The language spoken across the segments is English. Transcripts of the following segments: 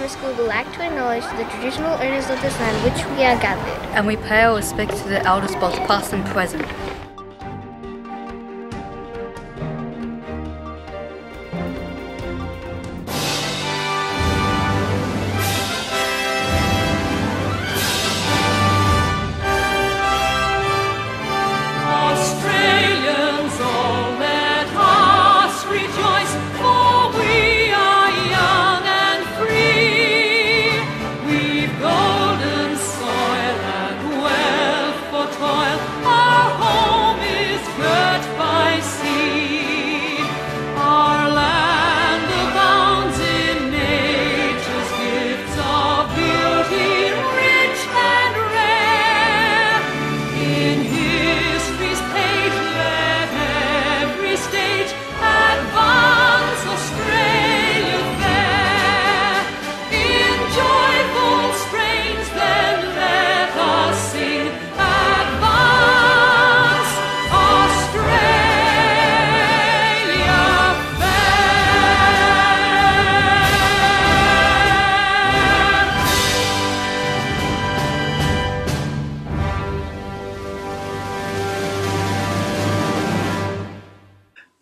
Primary School would like to acknowledge the traditional owners of this land which we are gathered. And we pay our respects to the elders both past and present.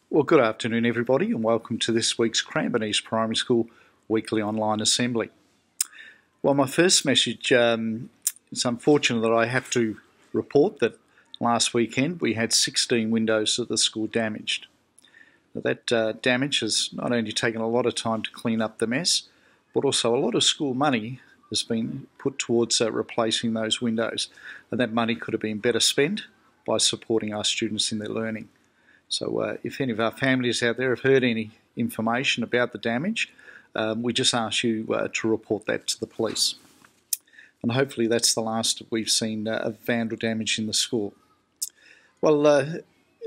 Well, good afternoon, everybody, and welcome to this week's Cranbourne East Primary School Weekly Online Assembly. Well, my first message, it's unfortunate that I have to report that last weekend we had 16 windows of the school damaged. Now, that damage has not only taken a lot of time to clean up the mess, but also a lot of school money has been put towards replacing those windows, and that money could have been better spent by supporting our students in their learning. So if any of our families out there have heard any information about the damage, we just ask you to report that to the police. And hopefully that's the last we've seen of vandal damage in the school. Well,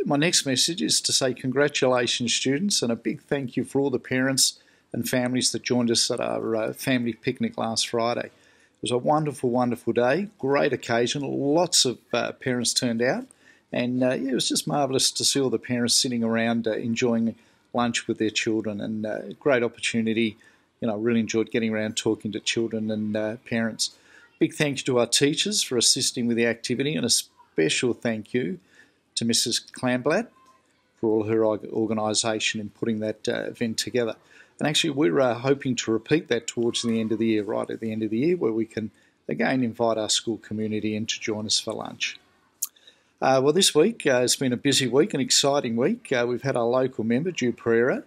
my next message is to say congratulations, students, and a big thank you for all the parents and families that joined us at our family picnic last Friday. It was a wonderful, wonderful day, great occasion, lots of parents turned out. And it was just marvellous to see all the parents sitting around enjoying lunch with their children, and a great opportunity. You know, I really enjoyed getting around talking to children and parents. Big thank you to our teachers for assisting with the activity, and a special thank you to Mrs. Clamblad for all her organisation in putting that event together. And actually we're hoping to repeat that towards the end of the year, right at the end of the year, where we can again invite our school community in to join us for lunch. Well, this week has been a busy week, an exciting week. We've had our local member, Drew Pereira,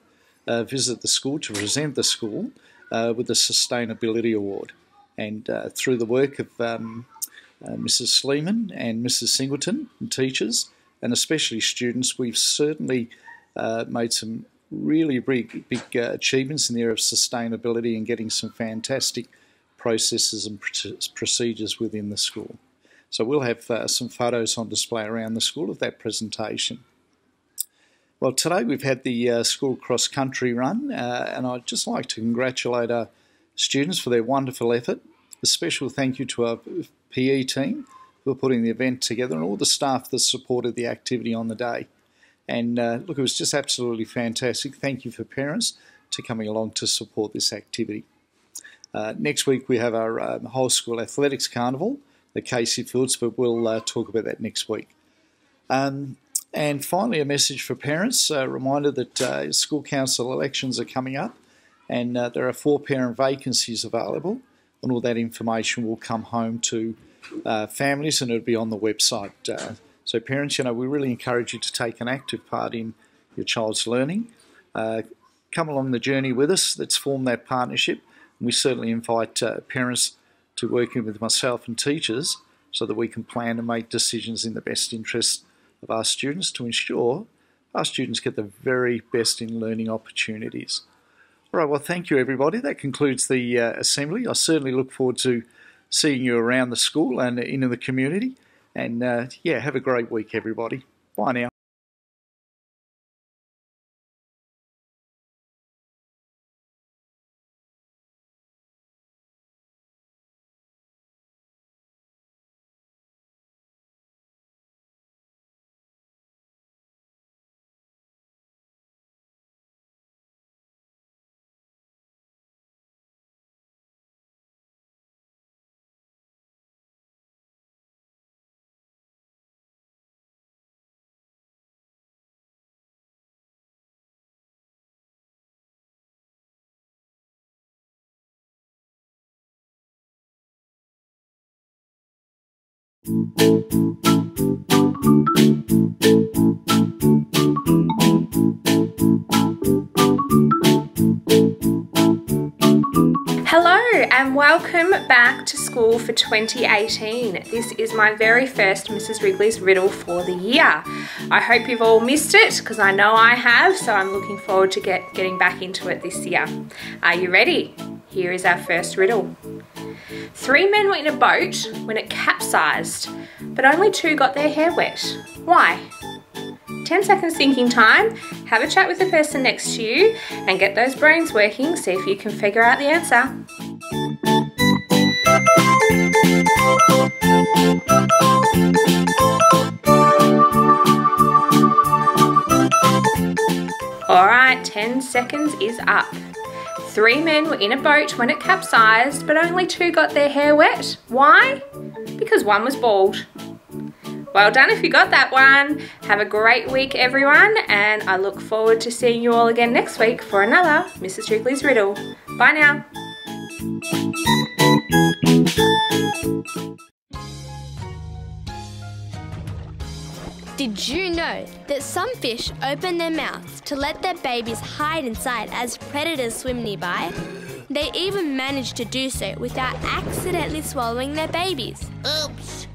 visit the school to present the school with the Sustainability Award. And through the work of Mrs. Sleeman and Mrs. Singleton, and teachers, and especially students, we've certainly made some really big achievements in the area of sustainability and getting some fantastic processes and procedures within the school. So we'll have some photos on display around the school of that presentation. Well, today we've had the school cross-country run, and I'd just like to congratulate our students for their wonderful effort. A special thank you to our PE team for putting the event together, and all the staff that supported the activity on the day. And look, it was just absolutely fantastic. Thank you for parents to coming along to support this activity. Next week we have our whole school athletics carnival at Casey Fields, but we'll talk about that next week. And finally, a message for parents, a reminder that school council elections are coming up, and there are 4 parent vacancies available, and all that information will come home to families, and it'll be on the website. So parents, you know, we really encourage you to take an active part in your child's learning. Come along the journey with us. Let's form that partnership. And we certainly invite parents to working with myself and teachers so that we can plan and make decisions in the best interest of our students to ensure our students get the very best in learning opportunities. All right, well, thank you, everybody. That concludes the assembly. I certainly look forward to seeing you around the school and in the community. And yeah, have a great week, everybody. Bye now. Hello and welcome back to school for 2018. This is my very first Mrs. Wrigley's riddle for the year. I hope you've all missed it because I know I have, so I'm looking forward to getting back into it this year. Are you ready? Here is our first riddle. 3 men were in a boat when it capsized, but only 2 got their hair wet. Why? 10 seconds thinking time. Have a chat with the person next to you and get those brains working. See if you can figure out the answer. Alright, 10 seconds is up. 3 men were in a boat when it capsized, but only 2 got their hair wet. Why? Because 1 was bald. Well done if you got that one. Have a great week, everyone, and I look forward to seeing you all again next week for another Mrs. Wrigley's Riddle. Bye now. Did you know that some fish open their mouths to let their babies hide inside as predators swim nearby? They even manage to do so without accidentally swallowing their babies. Oops!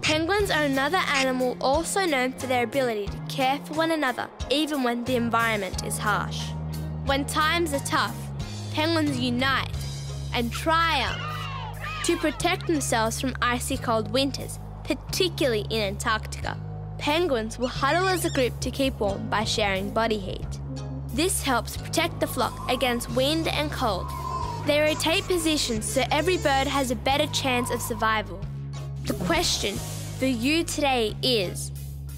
Penguins are another animal also known for their ability to care for one another even when the environment is harsh. When times are tough, penguins unite and triumph to protect themselves from icy cold winters, particularly in Antarctica. Penguins will huddle as a group to keep warm by sharing body heat. This helps protect the flock against wind and cold. They rotate positions so every bird has a better chance of survival. The question for you today is,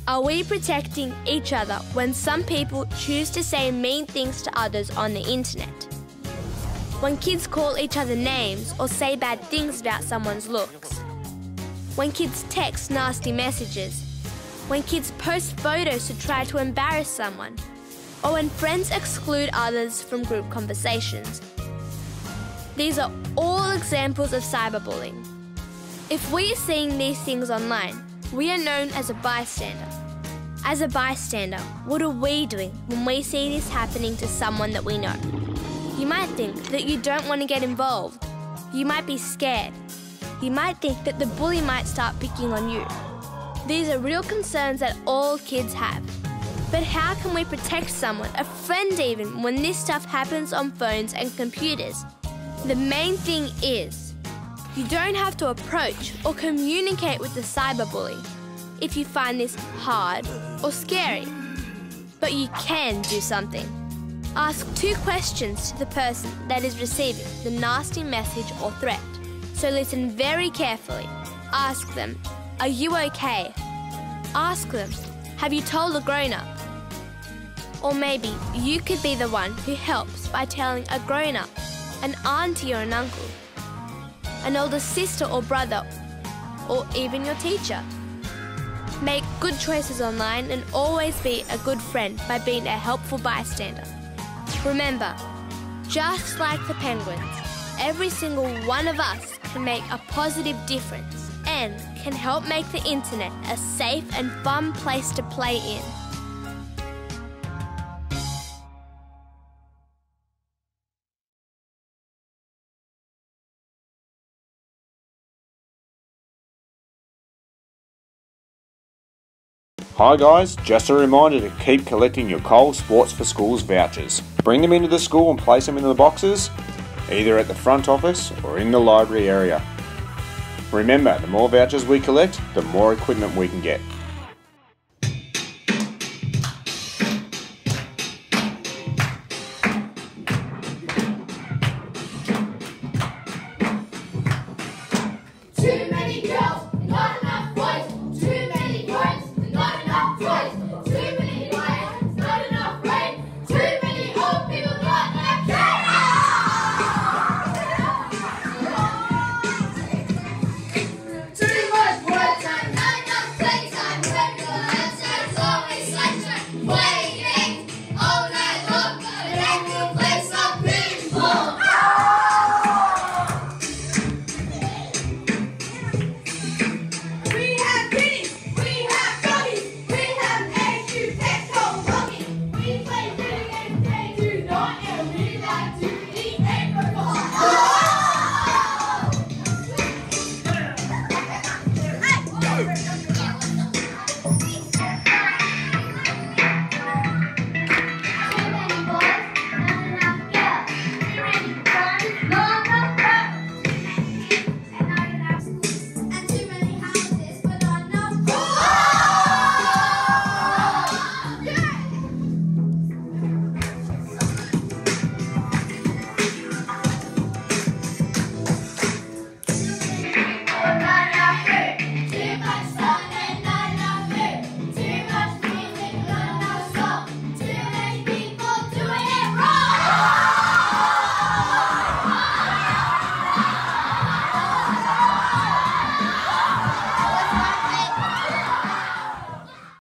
are we protecting each other when some people choose to say mean things to others on the internet? When kids call each other names or say bad things about someone's looks? When kids text nasty messages? When kids post photos to try to embarrass someone? Or when friends exclude others from group conversations? These are all examples of cyberbullying. If we are seeing these things online, we are known as a bystander. As a bystander, what are we doing when we see this happening to someone that we know? You might think that you don't want to get involved. You might be scared. You might think that the bully might start picking on you. These are real concerns that all kids have. But how can we protect someone, a friend even, when this stuff happens on phones and computers? The main thing is, you don't have to approach or communicate with the cyberbully if you find this hard or scary. But you can do something. Ask 2 questions to the person that is receiving the nasty message or threat. So listen very carefully. Ask them, are you okay? Ask them, have you told a grown-up? Or maybe you could be the one who helps by telling a grown-up, an auntie or an uncle, an older sister or brother, or even your teacher. Make good choices online and always be a good friend by being a helpful bystander. Remember, just like the penguins, every single one of us can make a positive difference and can help make the internet a safe and fun place to play in. Hi guys, just a reminder to keep collecting your Coles Sports for Schools vouchers. Bring them into the school and place them in the boxes, either at the front office or in the library area. Remember, the more vouchers we collect, the more equipment we can get.